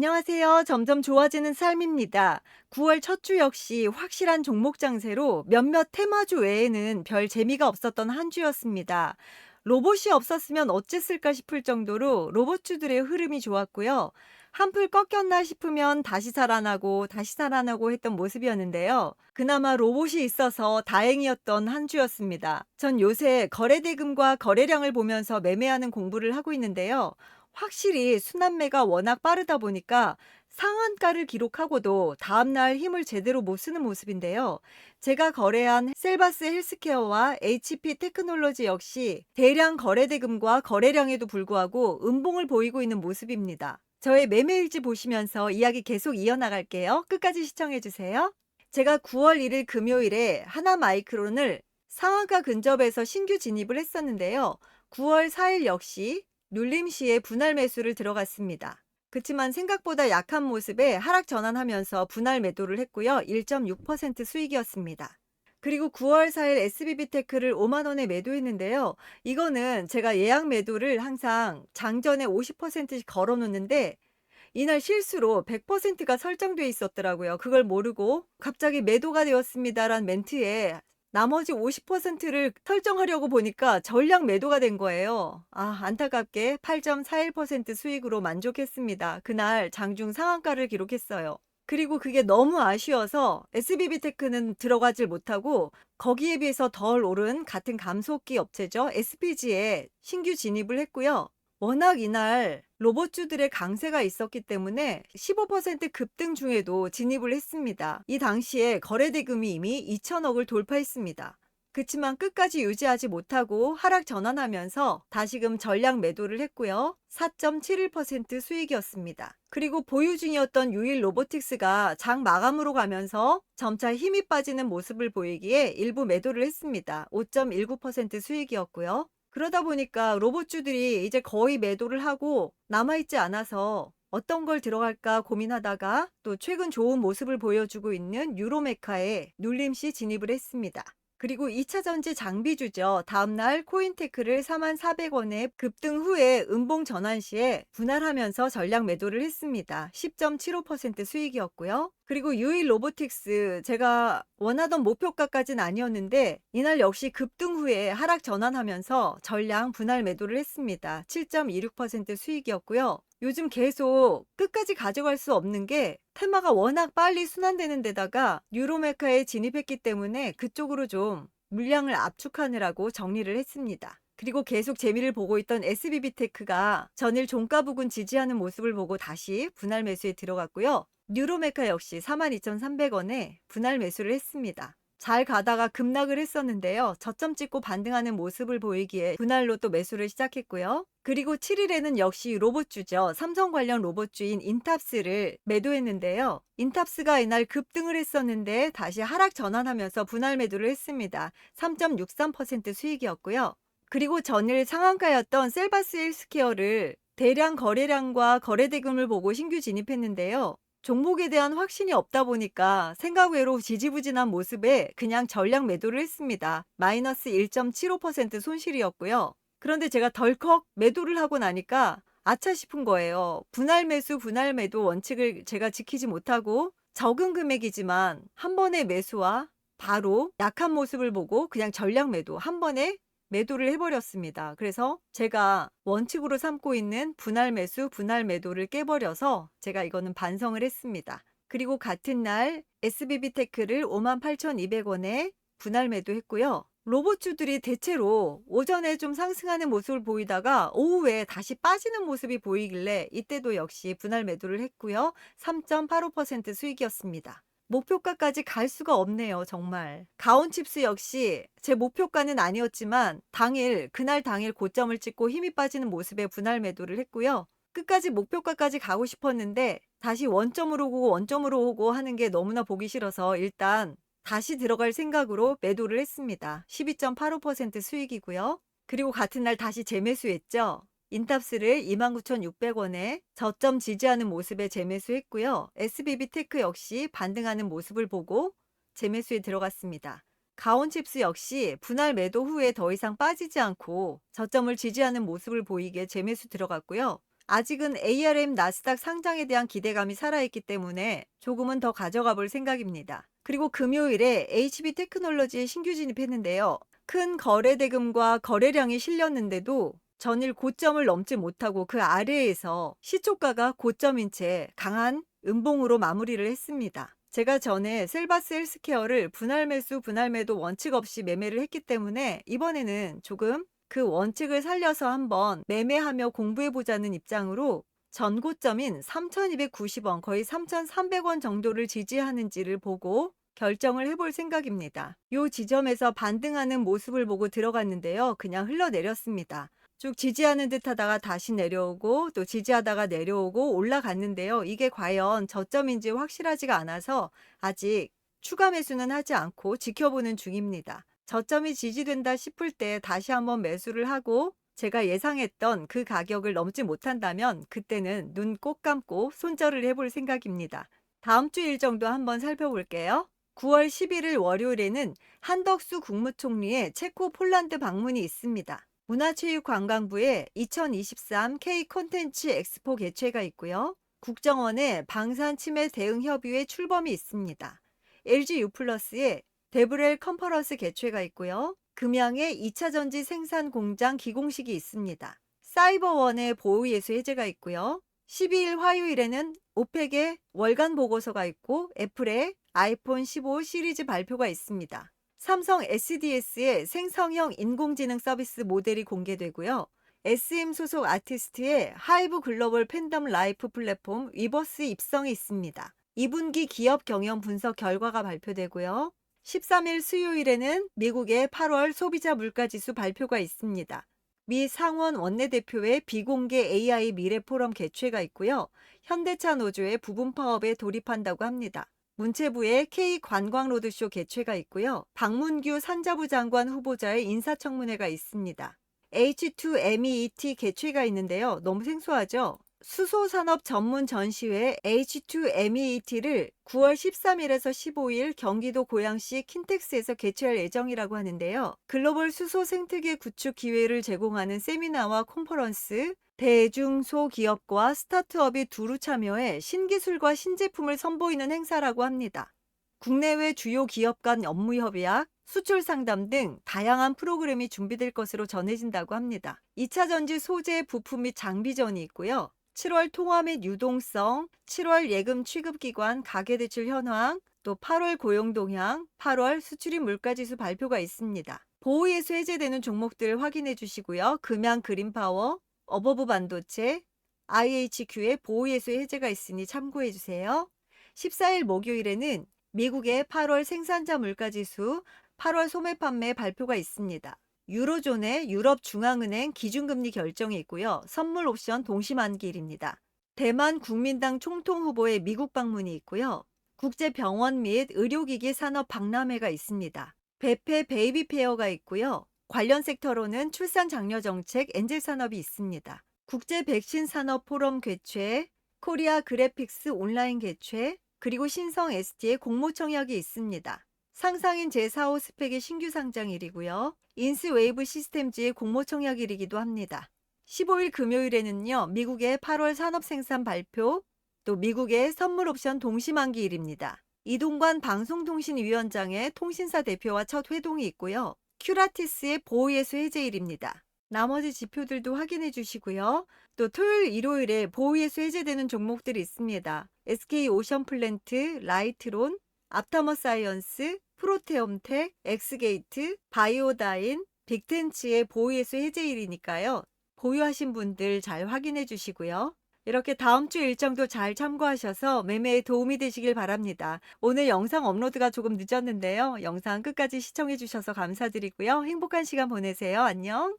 안녕하세요. 점점 좋아지는 삶입니다. 9월 첫 주 역시 확실한 종목 장세로 몇몇 테마주 외에는 별 재미가 없었던 한 주였습니다. 로봇이 없었으면 어쨌을까 싶을 정도로 로봇주들의 흐름이 좋았고요. 한풀 꺾였나 싶으면 다시 살아나고 했던 모습이었는데요. 그나마 로봇이 있어서 다행이었던 한 주였습니다. 전 요새 거래대금과 거래량을 보면서 매매하는 공부를 하고 있는데요. 확실히 순환매가 워낙 빠르다 보니까 상한가를 기록하고도 다음날 힘을 제대로 못 쓰는 모습인데요. 제가 거래한 셀바스 헬스케어와 HP 테크놀로지 역시 대량 거래대금과 거래량에도 불구하고 음봉을 보이고 있는 모습입니다. 저의 매매일지 보시면서 이야기 계속 이어나갈게요. 끝까지 시청해주세요. 제가 9월 1일 금요일에 하나마이크론을 상한가 근접에서 신규 진입을 했었는데요. 9월 4일 역시 눌림 시에 분할 매수를 들어갔습니다. 그치만 생각보다 약한 모습에 하락 전환하면서 분할 매도를 했고요. 1.6% 수익이었습니다. 그리고 9월 4일 SBB테크를 5만 원에 매도했는데요. 이거는 제가 예약 매도를 항상 장전에 50%씩 걸어 놓는데 이날 실수로 100%가 설정돼 있었더라고요. 그걸 모르고 갑자기 매도가 되었습니다라는 멘트에 나머지 50%를 설정하려고 보니까 전량 매도가 된 거예요. 안타깝게 8.41% 수익으로 만족했습니다. 그날 장중 상한가를 기록했어요. 그리고 그게 너무 아쉬워서 SBB테크는 들어가질 못하고 거기에 비해서 덜 오른 같은 감속기 업체죠. SPG에 신규 진입을 했고요. 워낙 이날 로봇주들의 강세가 있었기 때문에 15% 급등 중에도 진입을 했습니다. 이 당시에 거래대금이 이미 2천억을 돌파했습니다. 그치만 끝까지 유지하지 못하고 하락 전환하면서 다시금 전량 매도를 했고요. 4.71% 수익이었습니다. 그리고 보유 중이었던 유일 로보틱스가 장 마감으로 가면서 점차 힘이 빠지는 모습을 보이기에 일부 매도를 했습니다. 5.19% 수익이었고요. 그러다 보니까 로봇주들이 이제 거의 매도를 하고 남아있지 않아서 어떤 걸 들어갈까 고민하다가 또 최근 좋은 모습을 보여주고 있는 유로메카에 눌림시 진입을 했습니다. 그리고 2차 전지 장비주죠. 다음날 코인테크를 44,400원에 급등 후에 음봉 전환 시에 분할하면서 전량 매도를 했습니다. 10.75% 수익이었고요. 그리고 유일 로보틱스 제가 원하던 목표가까지는 아니었는데 이날 역시 급등 후에 하락 전환하면서 전량 분할 매도를 했습니다. 7.26% 수익이었고요. 요즘 계속 끝까지 가져갈 수 없는 게 테마가 워낙 빨리 순환되는 데다가 유로메카에 진입했기 때문에 그쪽으로 좀 물량을 압축하느라고 정리를 했습니다. 그리고 계속 재미를 보고 있던 SBB테크가 전일 종가 부근 지지하는 모습을 보고 다시 분할 매수에 들어갔고요. 뉴로메카 역시 42,300원에 분할 매수를 했습니다. 잘 가다가 급락을 했었는데요. 저점 찍고 반등하는 모습을 보이기에 분할로 또 매수를 시작했고요. 그리고 7일에는 역시 로봇주죠. 삼성 관련 로봇주인 인탑스를 매도했는데요. 인탑스가 이날 급등을 했었는데 다시 하락 전환하면서 분할 매도를 했습니다. 3.63% 수익이었고요. 그리고 전일 상한가였던 셀바스 헬스케어를 대량 거래량과 거래대금을 보고 신규 진입했는데요. 종목에 대한 확신이 없다 보니까 생각 외로 지지부진한 모습에 그냥 전량 매도를 했습니다. 마이너스 1.75% 손실이었고요. 그런데 제가 덜컥 매도를 하고 나니까 아차 싶은 거예요. 분할 매수, 분할 매도 원칙을 제가 지키지 못하고 적은 금액이지만 한 번의 매수와 바로 약한 모습을 보고 그냥 전량 매도 한 번에 매도를 해버렸습니다. 그래서 제가 원칙으로 삼고 있는 분할 매수, 분할 매도를 깨버려서 제가 이거는 반성을 했습니다. 그리고 같은 날 SBB테크를 58,200원에 분할 매도했고요. 로봇주들이 대체로 오전에 좀 상승하는 모습을 보이다가 오후에 다시 빠지는 모습이 보이길래 이때도 역시 분할 매도를 했고요. 3.85% 수익이었습니다. 목표가까지 갈 수가 없네요, 정말. 가온칩스 역시 제 목표가는 아니었지만 그날 당일 고점을 찍고 힘이 빠지는 모습에 분할 매도를 했고요. 끝까지 목표가까지 가고 싶었는데 다시 원점으로 오고 하는 게 너무나 보기 싫어서 일단 다시 들어갈 생각으로 매도를 했습니다. 12.85% 수익이고요. 그리고 같은 날 다시 재매수했죠. 인탑스를 29,600원에 저점 지지하는 모습에 재매수했고요. SBB테크 역시 반등하는 모습을 보고 재매수에 들어갔습니다. 가온칩스 역시 분할 매도 후에 더 이상 빠지지 않고 저점을 지지하는 모습을 보이게 재매수 들어갔고요. 아직은 ARM 나스닥 상장에 대한 기대감이 살아있기 때문에 조금은 더 가져가 볼 생각입니다. 그리고 금요일에 HB 테크놀로지에 신규 진입했는데요. 큰 거래 대금과 거래량이 실렸는데도 전일 고점을 넘지 못하고 그 아래에서 시초가가 고점인 채 강한 음봉으로 마무리를 했습니다. 제가 전에 셀바스 헬스케어를 분할 매수, 분할 매도 원칙 없이 매매를 했기 때문에 이번에는 조금 그 원칙을 살려서 한번 매매하며 공부해보자는 입장으로 전고점인 3,290원, 거의 3,300원 정도를 지지하는지를 보고 결정을 해볼 생각입니다. 이 지점에서 반등하는 모습을 보고 들어갔는데요. 그냥 흘러내렸습니다. 쭉 지지하는 듯 하다가 다시 내려오고 또 지지하다가 내려오고 올라갔는데요. 이게 과연 저점인지 확실하지가 않아서 아직 추가 매수는 하지 않고 지켜보는 중입니다. 저점이 지지된다 싶을 때 다시 한번 매수를 하고 제가 예상했던 그 가격을 넘지 못한다면 그때는 눈 꼭 감고 손절을 해볼 생각입니다. 다음 주 일정도 한번 살펴볼게요. 9월 11일 월요일에는 한덕수 국무총리의 체코 폴란드 방문이 있습니다. 문화체육관광부의 2023 K 콘텐츠 엑스포 개최가 있고요. 국정원의 방산침해 대응 협의회 출범이 있습니다. LG U+의 데브렐 컨퍼런스 개최가 있고요. 금양의 2차 전지 생산 공장 기공식이 있습니다. 사이버원의 보호예수 해제가 있고요. 12일 화요일에는 오펙의 월간 보고서가 있고 애플의 아이폰 15 시리즈 발표가 있습니다. 삼성 SDS의 생성형 인공지능 서비스 모델이 공개되고요. SM 소속 아티스트의 하이브 글로벌 팬덤 라이프 플랫폼 위버스 입성이 있습니다. 2분기 기업 경영 분석 결과가 발표되고요. 13일 수요일에는 미국의 8월 소비자 물가지수 발표가 있습니다. 미 상원 원내대표의 비공개 AI 미래 포럼 개최가 있고요. 현대차 노조의 부분 파업에 돌입한다고 합니다. 문체부의 K 관광 로드쇼 개최가 있고요. 박문규 산자부 장관 후보자의 인사청문회가 있습니다. H2MET 개최가 있는데요. 너무 생소하죠? 수소산업 전문 전시회 H2MET를 9월 13일에서 15일 경기도 고양시 킨텍스에서 개최할 예정이라고 하는데요. 글로벌 수소 생태계 구축 기회를 제공하는 세미나와 컨퍼런스, 대중소기업과 스타트업이 두루 참여해 신기술과 신제품을 선보이는 행사라고 합니다. 국내외 주요 기업 간 업무 협약, 수출 상담 등 다양한 프로그램이 준비될 것으로 전해진다고 합니다. 2차 전지 소재 부품 및 장비전이 있고요. 7월 통화 및 유동성, 7월 예금 취급기관 가계대출 현황, 또 8월 고용 동향, 8월 수출입 물가지수 발표가 있습니다. 보호예수 해제되는 종목들을 확인해 주시고요. 금양 그린파워, 어버브 반도체, IHQ의 보호예수 해제가 있으니 참고해 주세요. 14일 목요일에는 미국의 8월 생산자 물가지수, 8월 소매 판매 발표가 있습니다. 유로존의 유럽중앙은행 기준금리 결정이 있고요. 선물 옵션 동시만기일입니다. 대만 국민당 총통 후보의 미국 방문이 있고요. 국제병원 및 의료기기 산업 박람회가 있습니다. 베페 베이비 페어가 있고요. 관련 섹터로는 출산 장려 정책 엔젤 산업이 있습니다. 국제 백신 산업 포럼 개최, 코리아 그래픽스 온라인 개최, 그리고 신성 ST의 공모 청약이 있습니다. 상상인 제4호 스펙의 신규 상장일이고요. 인스웨이브 시스템즈의 공모 청약일이기도 합니다. 15일 금요일에는요. 미국의 8월 산업생산 발표, 또 미국의 선물 옵션 동시만기일입니다. 이동관 방송통신위원장의 통신사 대표와 첫 회동이 있고요. 큐라티스의 보호예수 해제일입니다. 나머지 지표들도 확인해 주시고요. 또 토요일, 일요일에 보호예수 해제되는 종목들이 있습니다. SK 오션플랜트, 라이트론, 앞타머 사이언스, 프로테엄텍, 엑스게이트, 바이오다인, 빅텐츠의 보호예수 해제일이니까요. 보유하신 분들 잘 확인해 주시고요. 이렇게 다음 주 일정도 잘 참고하셔서 매매에 도움이 되시길 바랍니다. 오늘 영상 업로드가 조금 늦었는데요. 영상 끝까지 시청해 주셔서 감사드리고요. 행복한 시간 보내세요. 안녕.